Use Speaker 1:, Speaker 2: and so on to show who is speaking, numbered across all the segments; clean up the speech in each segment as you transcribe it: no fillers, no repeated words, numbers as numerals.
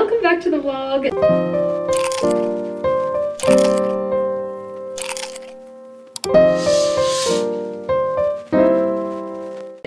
Speaker 1: welcome back to the vlog.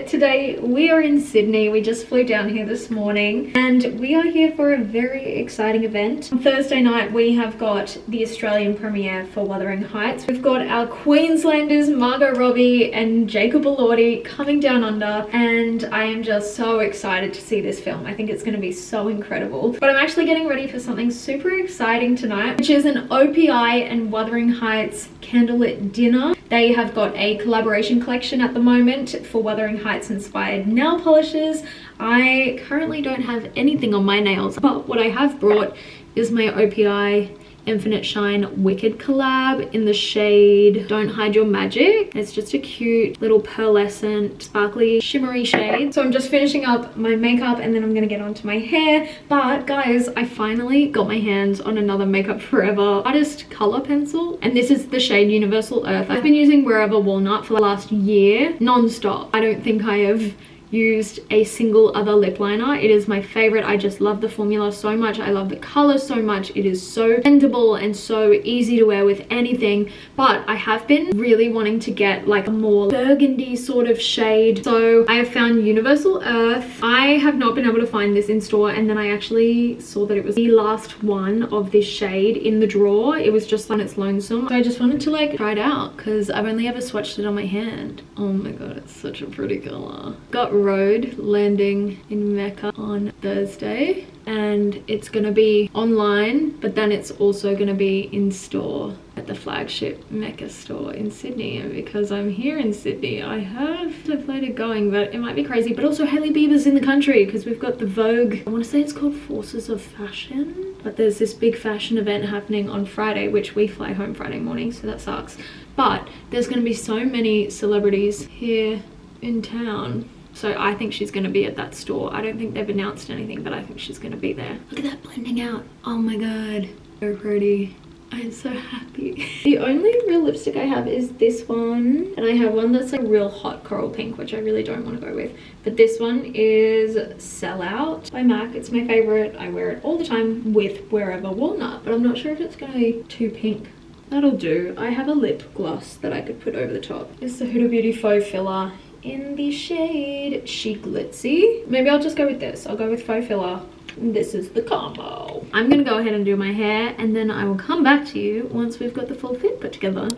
Speaker 1: Today we are in Sydney. We just flew down here this morning and we are here for a very exciting event. On Thursday night we have got the Australian premiere for Wuthering Heights. We've got our Queenslanders Margot Robbie and Elordi coming down under, and I am just so excited to see this film. I think it's going to be so incredible. But I'm actually getting ready for something super exciting tonight, which is an OPI and Wuthering Heights candlelit dinner. They have got a collaboration collection at the moment for Wuthering Heights inspired nail polishes. I currently don't have anything on my nails, but what I have brought is my OPI Infinite Shine Wicked collab in the shade Don't Hide Your Magic. It's just a cute little pearlescent sparkly shimmery shade. So I'm just finishing up my makeup and then I'm gonna get onto my hair. But guys, I finally got my hands on another Makeup Forever artist color pencil, and this is the shade Universal Earth. I've been using Wherever Walnut for the last year non-stop. I don't think I have used a single other lip liner. It is my favorite. I just love the formula so much. I love the color so much. It is so bendable and so easy to wear with anything. But I have been really wanting to get like a more burgundy sort of shade, so I have found Universal Earth. I have not been able to find this in store, and then I actually saw that it was the last one of this shade in the drawer. It was just on its lonesome, so I just wanted to like try it out because I've only ever swatched it on my hand. Oh my god, it's such a pretty color. Got Road landing in Mecca on Thursday, and it's gonna be online, but then it's also gonna be in store at the flagship Mecca store in Sydney. And because I'm here in Sydney, I have deflated going, but it might be crazy. But also Hailey Bieber's in the country because we've got the Vogue, I want to say it's called Forces of Fashion, but there's this big fashion event happening on Friday, which we fly home Friday morning, so that sucks. But there's going to be so many celebrities here in town, so I think she's going to be at that store. I don't think they've announced anything, but I think she's going to be there. Look at that blending out. Oh my god, so pretty. I'm so happy. The only real lipstick I have is this one, and I have one that's like real hot coral pink, which I really don't want to go with. But this one is Sellout by MAC. It's my favorite. I wear it all the time with Wherever Walnut, but I'm not sure if it's going to be too pink. That'll do. I have a lip gloss that I could put over the top. It's the Huda Beauty Faux Filler in the shade Chic Glitzy. Maybe I'll just go with this. I'll go with Faux Filler. This is the combo. I'm gonna go ahead and do my hair, and then I will come back to you once we've got the full fit put together.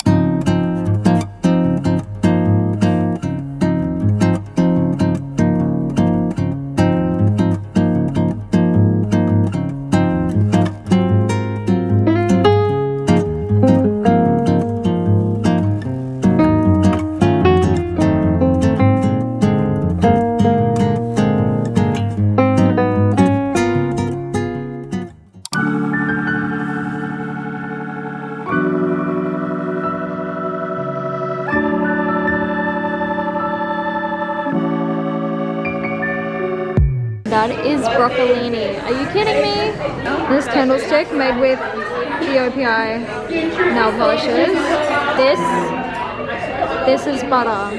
Speaker 1: That is broccolini. Are you kidding me? This candlestick made with the OPI nail polishes. This is butter.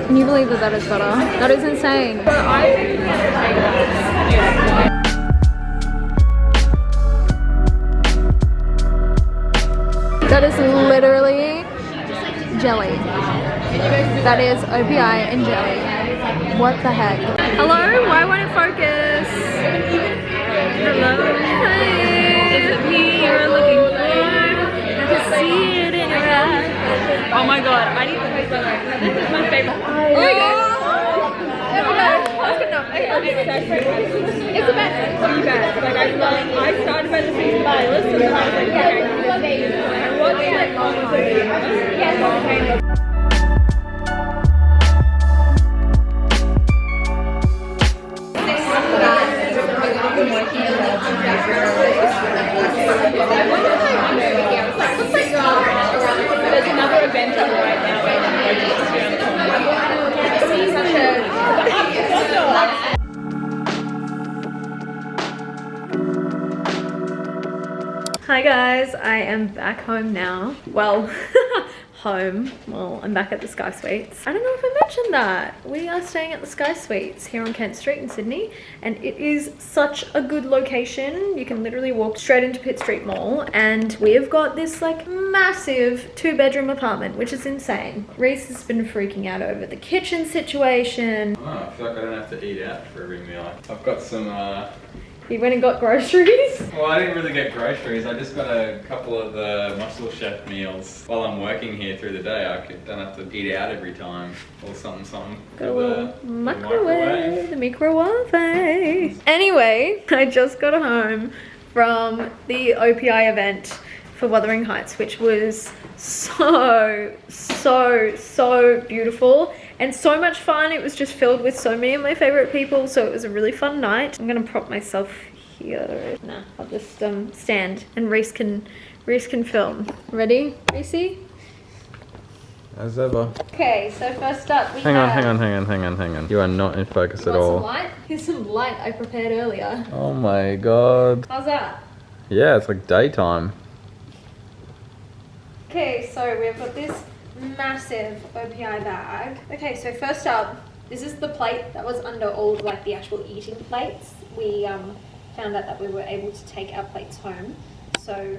Speaker 1: Can you believe that that is butter? That is insane. That is literally jelly. That is OPI and jelly. What the heck? Hello? Why won't it focus? Hello? Hi. Is it me you're looking for? I can see it in your eyes. Oh my god, I need to post that. This is my favorite. Oh my god. It's the best. So bad. Like I started by listening to my list, and then I was like, okay, I watched like all of it. Yes, okay. There's another event on right now. Hi guys, I am back home now. Well, home. Well, I'm back at the Sky Suites. I don't know if I mention that we are staying at the Sky Suites here on Kent Street in Sydney, and it is such a good location. You can literally walk straight into Pitt Street Mall, and we have got this like massive 2-bedroom apartment, which is insane. Reece has been freaking out over the kitchen situation.
Speaker 2: Oh, I feel like I don't have to eat out for every meal. I've got some
Speaker 1: He went and got groceries.
Speaker 2: well, I didn't really get groceries. I just got a couple of the Muscle Chef meals. While I'm working here through the day, don't have to eat out every time. Or something.
Speaker 1: Got a little microwave. The microwave. Anyway, I just got home from the OPI event for Wuthering Heights, which was so beautiful and so much fun. It was just filled with so many of my favorite people, so it was a really fun night. I'm gonna prop myself here. Nah, I'll just stand and Reece can film. Ready, Reece?
Speaker 2: As ever.
Speaker 1: Okay, so first up we
Speaker 2: Hang on. You are not in focus at all.
Speaker 1: Some light? Here's some light I prepared earlier.
Speaker 2: Oh my god.
Speaker 1: How's that?
Speaker 2: Yeah, it's like daytime.
Speaker 1: Okay, so we've got this massive OPI bag. Okay, so first up, this is the plate that was under all like the actual eating plates. We found out that we were able to take our plates home, so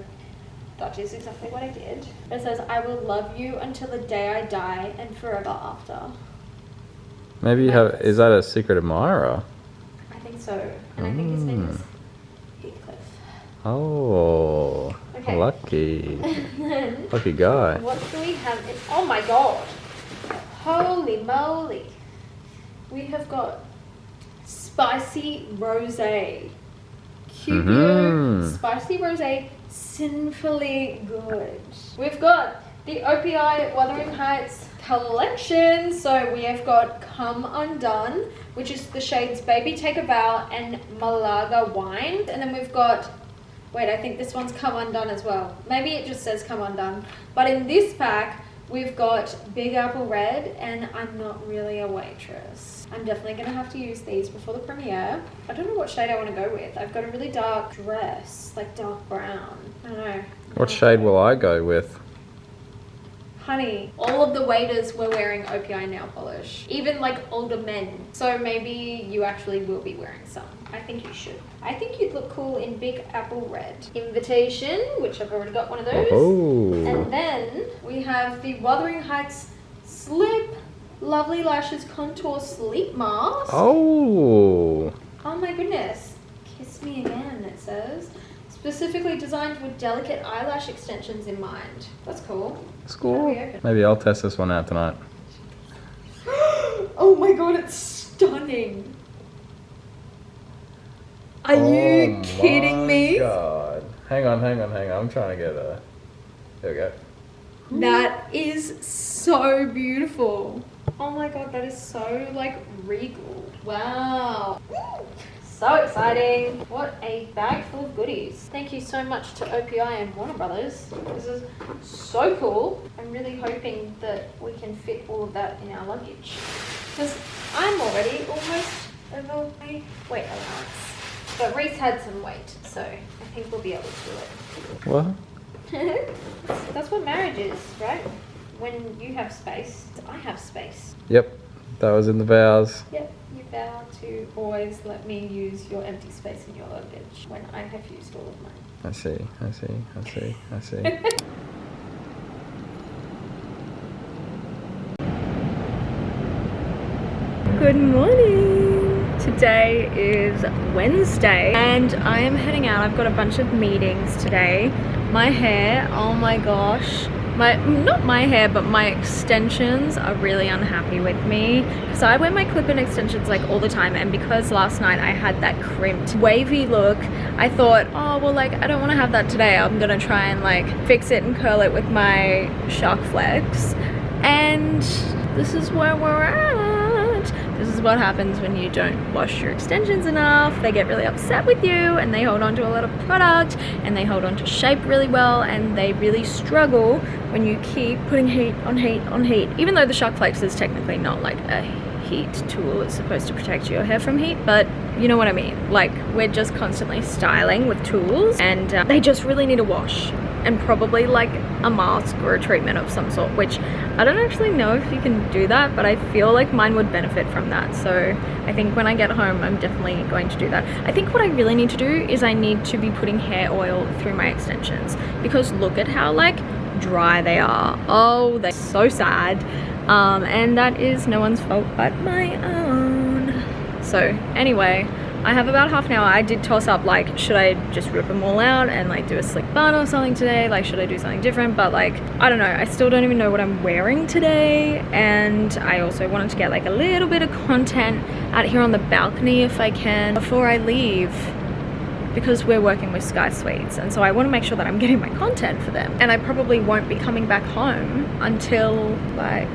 Speaker 1: that is exactly what I did. It says, "I will love you until the day I die and forever after."
Speaker 2: Maybe you have, is that a secret admirer?
Speaker 1: I think so, and I think his name is Heathcliff.
Speaker 2: Oh,
Speaker 1: okay.
Speaker 2: Lucky.
Speaker 1: Then,
Speaker 2: lucky guy.
Speaker 1: what do we have? Oh my god. Holy moly. We have got spicy rosé. Spicy rosé, sinfully good. We've got the OPI Wuthering Heights collection. So we have got Come Undone, which is the shades Baby Take a Vow and Malaga Wine. And then we've got, wait, I think this one's Come Undone as well. Maybe it just says Come Undone. But in this pack, we've got Big Apple Red, and I'm not really a waitress. I'm definitely going to have to use these before the premiere. I don't know what shade I want to go with. I've got a really dark dress, like dark brown. I don't know.
Speaker 2: What shade will I go with?
Speaker 1: Honey, all of the waiters were wearing OPI nail polish. Even like older men. So maybe you actually will be wearing some. I think you should. I think you'd look cool in Big Apple Red. Invitation, which I've already got one of those.
Speaker 2: Oh.
Speaker 1: And then we have the Wuthering Heights Slip Lovely Lashes Contour Sleep Mask.
Speaker 2: Oh.
Speaker 1: Oh my goodness. Kiss me again, it says. Specifically designed with delicate eyelash extensions in mind. That's cool.
Speaker 2: It's cool. Maybe I'll test this one out tonight.
Speaker 1: Oh my god, it's stunning. Are you kidding me?
Speaker 2: God. Hang on. I'm trying to get a... There we go.
Speaker 1: That is so beautiful. Oh my god, that is so like regal. Wow. So exciting. What a bag full of goodies. Thank you so much to OPI and Warner Brothers. This is so cool. I'm really hoping that we can fit all of that in our luggage. Because I'm already almost over my weight allowance. But Reece had some weight, so I think we'll be able to do it.
Speaker 2: What?
Speaker 1: That's what marriage is, right? When you have space, I have space.
Speaker 2: Yep, that was in the vows.
Speaker 1: Yep, you vow to always let me use your empty space in your luggage when I have used all of mine.
Speaker 2: I see.
Speaker 1: Good morning. Today is Wednesday and I am heading out. I've got a bunch of meetings today. My hair, oh my gosh. Not my hair, but my extensions are really unhappy with me. So I wear my clip-in extensions like all the time, and because last night I had that crimped, wavy look, I thought, oh, well, like, I don't want to have that today. I'm gonna try and like fix it and curl it with my Shark Flex. And this is where we're at. This is what happens when you don't wash your extensions enough. They get really upset with you and they hold on to a lot of product and they hold on to shape really well, and they really struggle when you keep putting heat on heat on heat. Even though the Shark Flex is technically not like a heat tool. It's supposed to protect your hair from heat, but you know what I mean. Like, we're just constantly styling with tools, and they just really need a wash and probably like a mask or a treatment of some sort, which I don't actually know if you can do that, but I feel like mine would benefit from that. So I think when I get home, I'm definitely going to do that. I think what I really need to do is I need to be putting hair oil through my extensions, because look at how like dry they are. Oh, they're so sad. And that is no one's fault but my own. So anyway, I have about half an hour. I did toss up, like, should I just rip them all out and like do a slick bun or something today? Like, should I do something different? But like, I don't know. I still don't even know what I'm wearing today. And I also wanted to get like a little bit of content out here on the balcony if I can before I leave, because we're working with Sky Suites, and so I want to make sure that I'm getting my content for them. And I probably won't be coming back home until like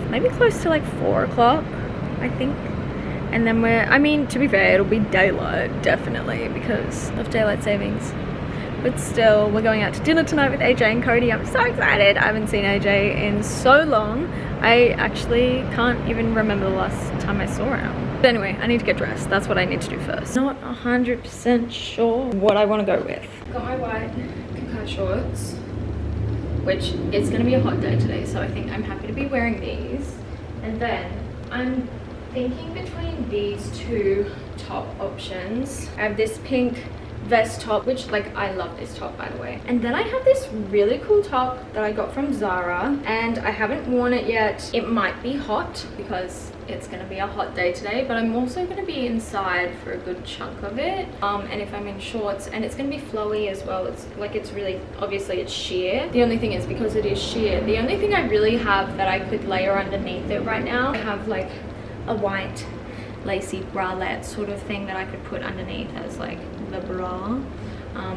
Speaker 1: maybe close to like 4 o'clock, I think. And then I mean, to be fair, it'll be daylight, definitely, because of daylight savings. But still, we're going out to dinner tonight with AJ and Cody. I'm so excited. I haven't seen AJ in so long. I actually can't even remember the last time I saw him. But anyway, I need to get dressed. That's what I need to do first. Not 100% sure what I want to go with. Got my white cacao shorts, which it's going to be a hot day today, so I think I'm happy to be wearing these. And then I'm thinking between these two top options. I have this pink vest top, which like I love this top, by the way. And then I have this really cool top that I got from Zara, and I haven't worn it yet. It might be hot because it's gonna be a hot day today, but I'm also gonna be inside for a good chunk of it. And if I'm in shorts, and it's gonna be flowy as well. It's like, it's really, obviously it's sheer. The only thing is, because it is sheer, the only thing I really have that I could layer underneath it right now, I have like a white lacy bralette sort of thing that I could put underneath as like the bra.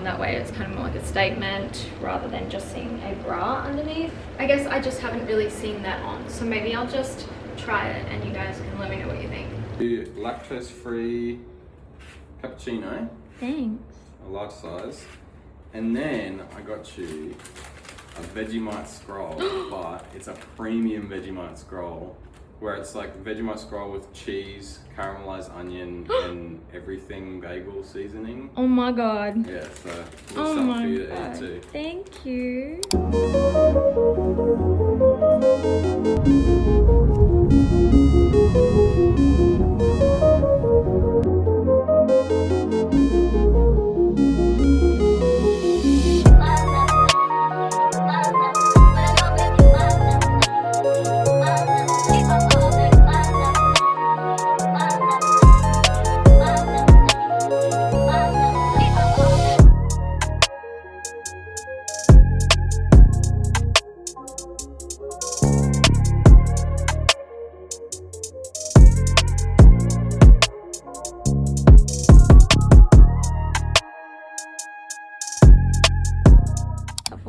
Speaker 1: That way it's kind of more like a statement rather than just seeing a bra underneath. I guess I just haven't really seen that on, so maybe I'll just try it and you guys can let me know what you think.
Speaker 2: Lactose free cappuccino.
Speaker 1: Thanks.
Speaker 2: A large size. And then I got you a Vegemite scroll, but it's a premium Vegemite scroll, where it's like Vegemite scroll with cheese, caramelized onion, and everything bagel seasoning.
Speaker 1: Oh my god.
Speaker 2: Yeah, so we'll stuff for you to eat too.
Speaker 1: Thank you.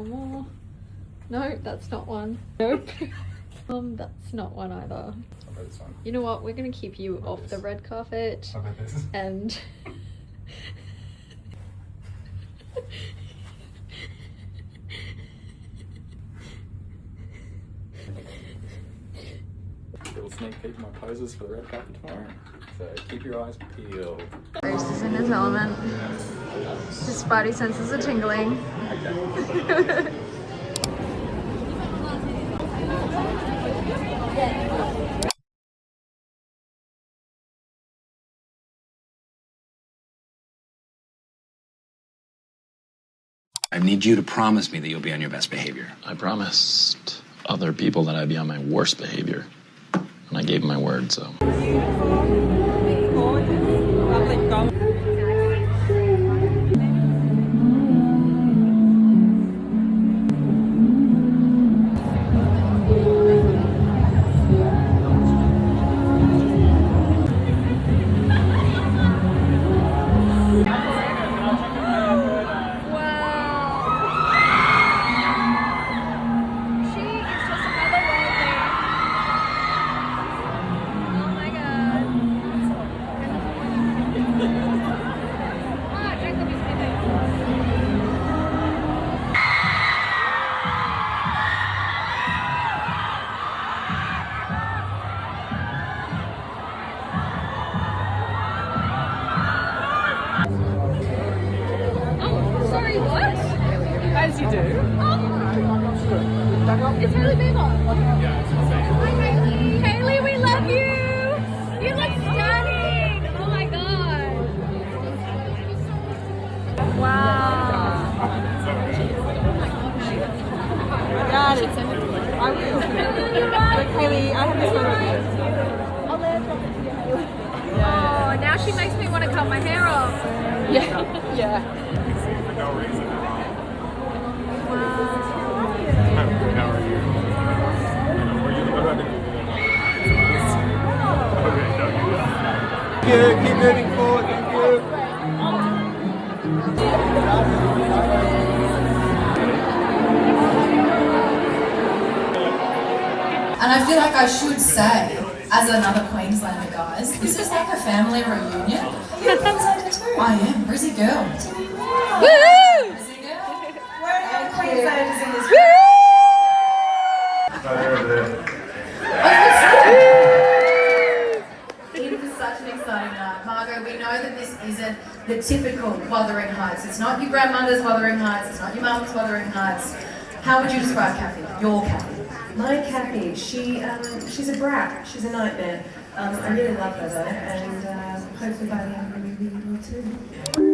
Speaker 1: More. No, that's not one. Nope. That's not one either.
Speaker 2: This one.
Speaker 1: You know what? We're gonna keep you off the red carpet. And
Speaker 2: Little sneak peek of my poses for the red carpet tomorrow. So keep your eyes peeled.
Speaker 1: Reece is in his element. His spidey senses are tingling.
Speaker 2: Okay.
Speaker 3: I need you to promise me that you'll be on your best behavior.
Speaker 4: I promised other people that I'd be on my worst behavior. And I gave my word, so.
Speaker 5: you do?
Speaker 1: It's Hailey Bieber. Hi Hailey. Hailey, we love you. You look stunning. Oh my god. Wow.
Speaker 5: Got it. I will. Look, Hailey, I have this photo of you.
Speaker 1: Oh, now she makes me want to cut my hair off.
Speaker 5: Yeah. Yeah.
Speaker 2: Keep moving forward, thank you.
Speaker 6: And I feel like I should say, as another Queenslander, guys, this is like a family reunion. You're a Queenslander too. I am. Brizzy girl.
Speaker 1: Woohoo!
Speaker 6: Brizzy girl. Where are the Queenslanders in this It was such an exciting night. Margot, we know that this isn't the typical Wuthering Heights. It's not your grandmother's Wuthering Heights. It's not your mum's Wuthering Heights. How would you describe Kathy? Your Kathy?
Speaker 7: My Kathy, she's a brat. She's a nightmare. I really love her though, and hopefully by the end of the movie you will too.